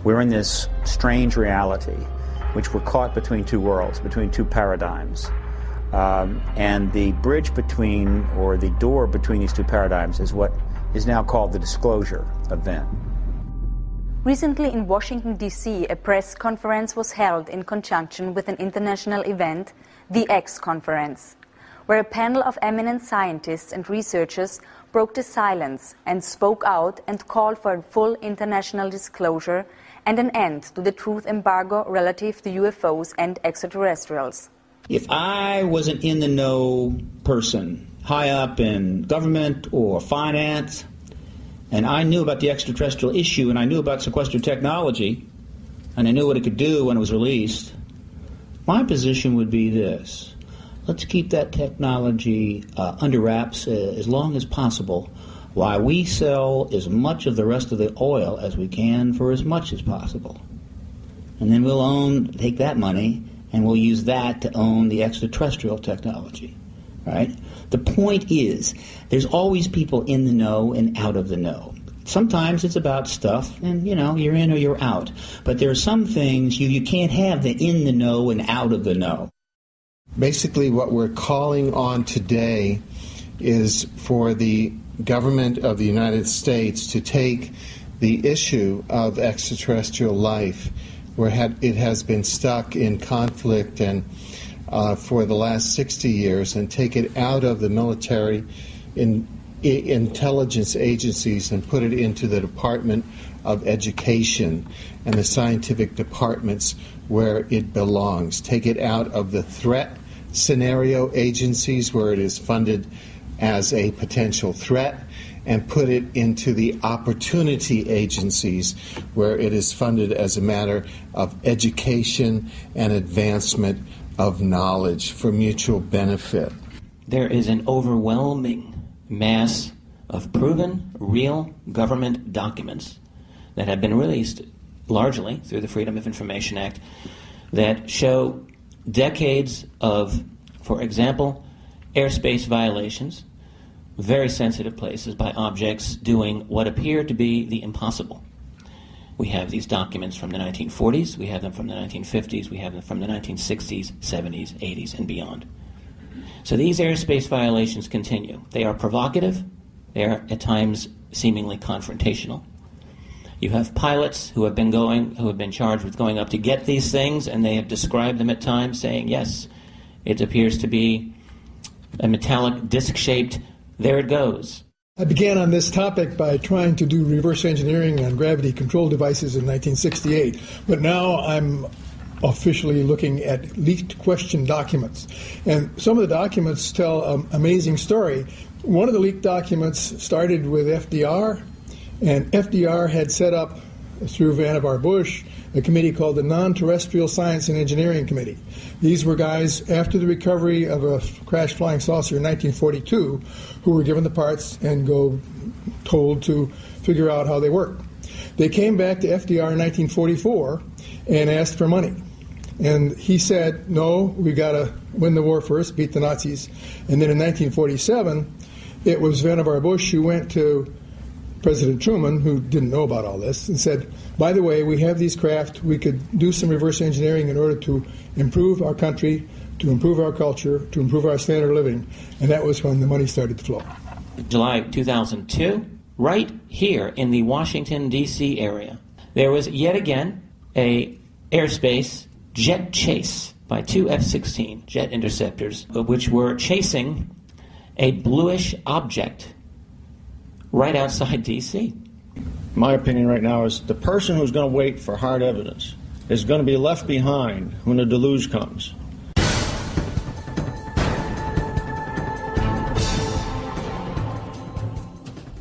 We're in this strange reality, which we're caught between two worlds, between two paradigms. And the bridge between, or the door between these two paradigms is what is now called the disclosure event. Recently in Washington, D.C., a press conference was held in conjunction with an international event, the X Conference, where a panel of eminent scientists and researchers broke the silence and spoke out and called for a full international disclosure and an end to the truth embargo relative to UFOs and extraterrestrials. If I was an in-the-know person, high up in government or finance, and I knew about the extraterrestrial issue, and I knew about sequestered technology, and I knew what it could do when it was released, my position would be this. Let's keep that technology under wraps as long as possible, while we sell as much of the rest of the oil as we can for as much as possible. And then we'll take that money, and we'll use that to own the extraterrestrial technology, right? The point is, there's always people in the know and out of the know. Sometimes it's about stuff, and, you're in or you're out. But there are some things you can't have the in the know and out of the know. Basically, what we're calling on today is for the government of the United States to take the issue of extraterrestrial life, where it has been stuck in conflict and for the last 60 years, and take it out of the military intelligence agencies and put it into the Department of Education and the scientific departments where it belongs. Take it out of the threat scenario agencies where it is funded as a potential threat, and put it into the opportunity agencies where it is funded as a matter of education and advancement of knowledge for mutual benefit. There is an overwhelming mass of proven, real government documents that have been released largely through the Freedom of Information Act that show decades of, for example, airspace violations, very sensitive places by objects doing what appear to be the impossible. We have these documents from the 1940s, we have them from the 1950s, we have them from the 1960s, 70s, 80s, and beyond. So these airspace violations continue. They are provocative, they are at times seemingly confrontational. You have pilots who have been charged with going up to get these things, and they have described them at times saying, yes, it appears to be a metallic disc-shaped, there it goes. I began on this topic by trying to do reverse engineering on gravity control devices in 1968, but now I'm officially looking at leaked question documents. And some of the documents tell an amazing story. One of the leaked documents started with FDR, and FDR had set up, through Vannevar Bush, a committee called the Non-Terrestrial Science and Engineering Committee. These were guys, after the recovery of a crashed flying saucer in 1942, who were given the parts and told to figure out how they work. They came back to FDR in 1944 and asked for money. And he said, no, we got to win the war first, beat the Nazis. And then in 1947, it was Vannevar Bush who went to President Truman, who didn't know about all this, and said, by the way, we have these craft, we could do some reverse engineering in order to improve our country, to improve our culture, to improve our standard of living. And that was when the money started to flow. July 2002, right here in the Washington, D.C. area, there was yet again a airspace jet chase by two F-16 jet interceptors, which were chasing a bluish object right outside D.C. My opinion right now is the person who's going to wait for hard evidence is going to be left behind when the deluge comes.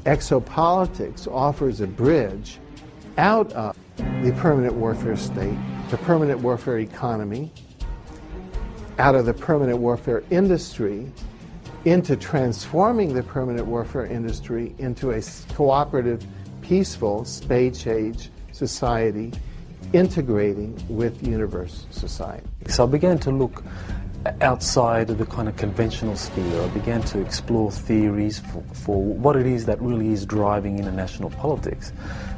Exopolitics offers a bridge out of the permanent warfare state, the permanent warfare economy, out of the permanent warfare industry, into transforming the permanent warfare industry into a cooperative, peaceful, space-age society integrating with universe society. So I began to look outside of the kind of conventional sphere. I began to explore theories for what it is that really is driving international politics.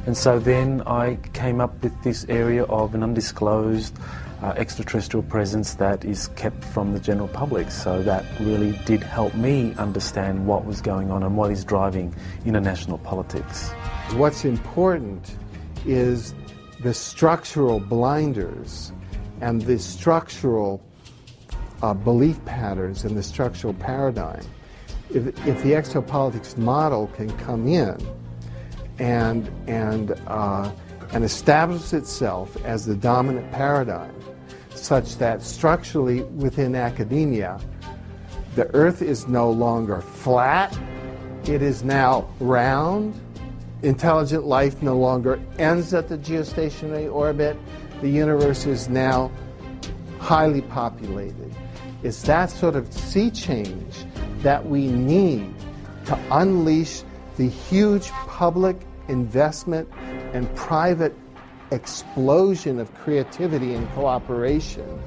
And so then I came up with this area of an undisclosed extraterrestrial presence that is kept from the general public. So that really did help me understand what was going on and what is driving international politics. What's important is the structural blinders and the structural belief patterns and the structural paradigm. If the exopolitics model can come in and establish itself as the dominant paradigm, such that structurally within academia, the Earth is no longer flat, it is now round. Intelligent life no longer ends at the geostationary orbit. The universe is now highly populated. It's that sort of sea change that we need to unleash the huge public investment and private explosion of creativity and cooperation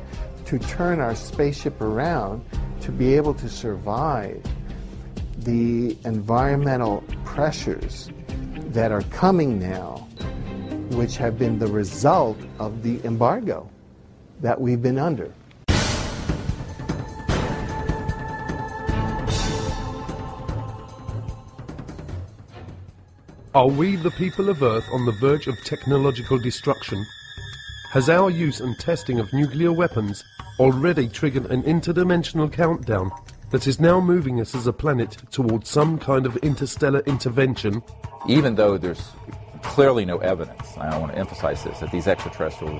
to turn our spaceship around to be able to survive the environmental pressures that are coming now, which have been the result of the embargo that we've been under. Are we, the people of Earth, on the verge of technological destruction? Has our use and testing of nuclear weapons already triggered an interdimensional countdown that is now moving us as a planet towards some kind of interstellar intervention? Even though there's clearly no evidence, and I want to emphasize this, that these extraterrestrial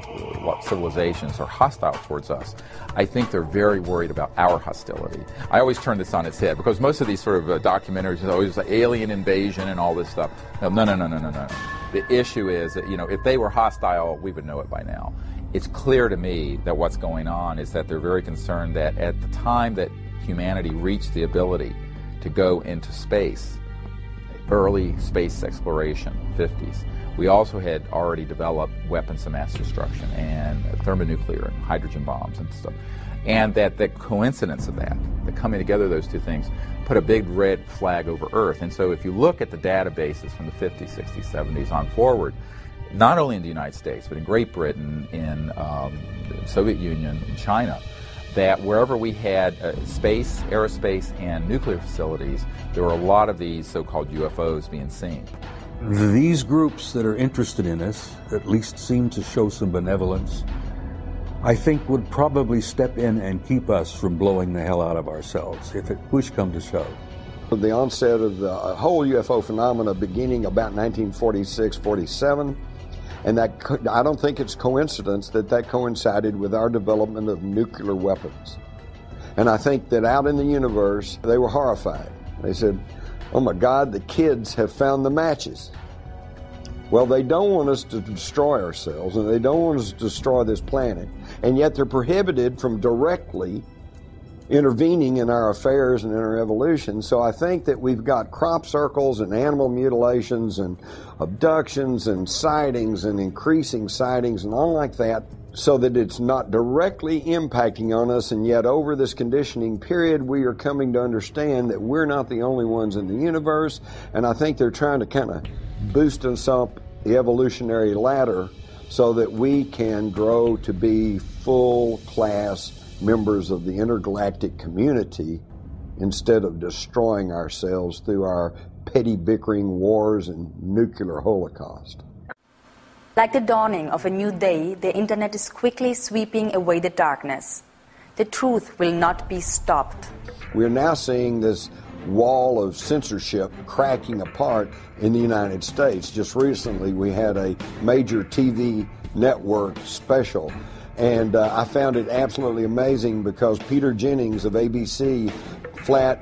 civilizations are hostile towards us, I think they're very worried about our hostility. I always turn this on its head, because most of these sort of documentaries are always like alien invasion and all this stuff. No. The issue is that, if they were hostile, we would know it by now. It's clear to me that what's going on is that they're very concerned that at the time that humanity reached the ability to go into space, early space exploration, 50s, we also had already developed weapons of mass destruction and thermonuclear and hydrogen bombs and stuff. And that the coincidence of that, the coming together of those two things, put a big red flag over Earth. And so if you look at the databases from the 50s, 60s, 70s on forward, not only in the United States, but in Great Britain, in the Soviet Union, in China, that wherever we had space, aerospace, and nuclear facilities, there were a lot of these so-called UFOs being seen. These groups that are interested in us, at least seem to show some benevolence, I think would probably step in and keep us from blowing the hell out of ourselves, if it push come to shove. The onset of the whole UFO phenomena beginning about 1946-47, and that I don't think it's coincidence that coincided with our development of nuclear weapons. And I think that out in the universe, they were horrified. They said, oh my God, the kids have found the matches. Well, they don't want us to destroy ourselves, and they don't want us to destroy this planet, and yet they're prohibited from directly intervening in our affairs and in our evolution. So I think that we've got crop circles and animal mutilations and abductions and sightings and increasing sightings and all like that, so that it's not directly impacting on us, and yet over this conditioning period we are coming to understand that we're not the only ones in the universe. And I think they're trying to kind of boost us up the evolutionary ladder so that we can grow to be full-class members of the intergalactic community instead of destroying ourselves through our petty bickering wars and nuclear holocaust. Like the dawning of a new day, the internet is quickly sweeping away the darkness. The truth will not be stopped. We're now seeing this wall of censorship cracking apart in the United States. Just recently we had a major TV network special, and I found it absolutely amazing because Peter Jennings of ABC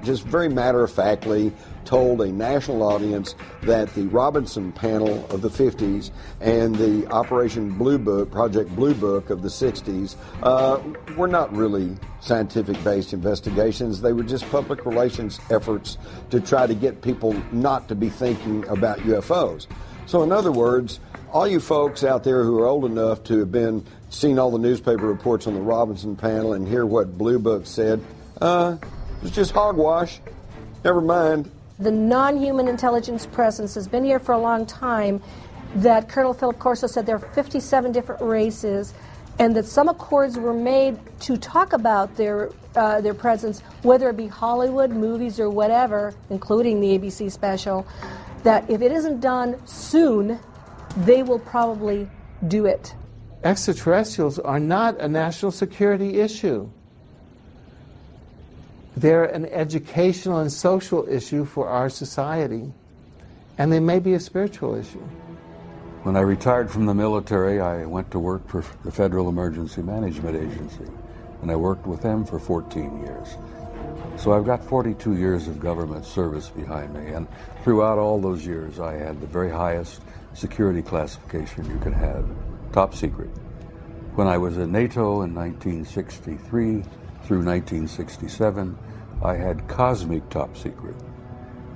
just very matter-of-factly told a national audience that the Robinson panel of the 50s and the Operation Blue Book, Project Blue Book of the 60s were not really scientific-based investigations. They were just public relations efforts to try to get people not to be thinking about UFOs. So in other words, all you folks out there who are old enough to have been seen all the newspaper reports on the Robinson panel and hear what Blue Book said. It's just hogwash. Never mind. The non-human intelligence presence has been here for a long time, that Colonel Philip Corso said there are 57 different races, and that some accords were made to talk about their presence, whether it be Hollywood, movies, or whatever, including the ABC special, that if it isn't done soon, they will probably do it. Extraterrestrials are not a national security issue. They're an educational and social issue for our society, and they may be a spiritual issue. When I retired from the military, I went to work for the Federal Emergency Management Agency, and I worked with them for 14 years. So I've got 42 years of government service behind me, and throughout all those years I had the very highest security classification you could have, top secret. When I was in NATO in 1963 through 1967, I had cosmic top secret,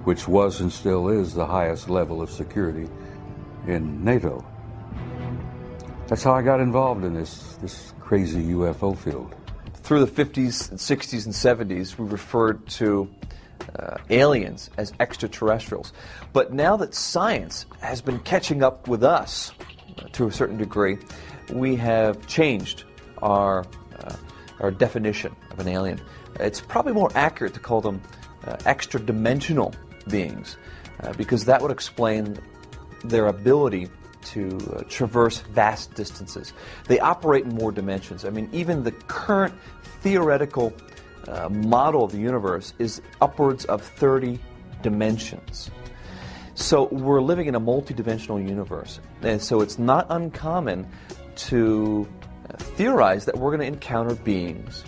which was and still is the highest level of security in NATO. That's how I got involved in this crazy UFO field. Through the 50s and 60s and 70s, we referred to aliens as extraterrestrials. But now that science has been catching up with us to a certain degree, we have changed our definition of an alien. It's probably more accurate to call them extra-dimensional beings, because that would explain their ability to traverse vast distances. They operate in more dimensions. I mean, even the current theoretical model of the universe is upwards of 30 dimensions. So we're living in a multidimensional universe, and so it's not uncommon to theorize that we're going to encounter beings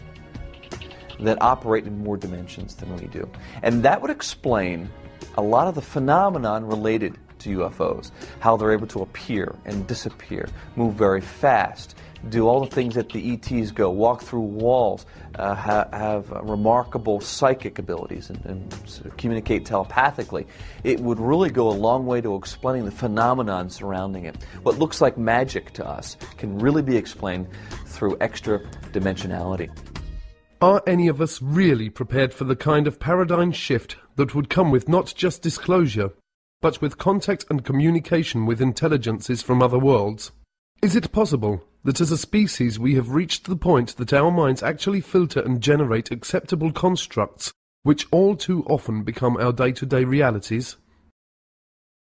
that operate in more dimensions than we do. And that would explain a lot of the phenomenon related to UFOs, how they're able to appear and disappear, move very fast, do all the things that the ETs go, walk through walls, have remarkable psychic abilities and communicate telepathically. It would really go a long way to explaining the phenomenon surrounding it. What looks like magic to us can really be explained through extra dimensionality. Are any of us really prepared for the kind of paradigm shift that would come with not just disclosure, but with contact and communication with intelligences from other worlds? Is it possible that as a species we have reached the point that our minds actually filter and generate acceptable constructs which all too often become our day-to-day realities?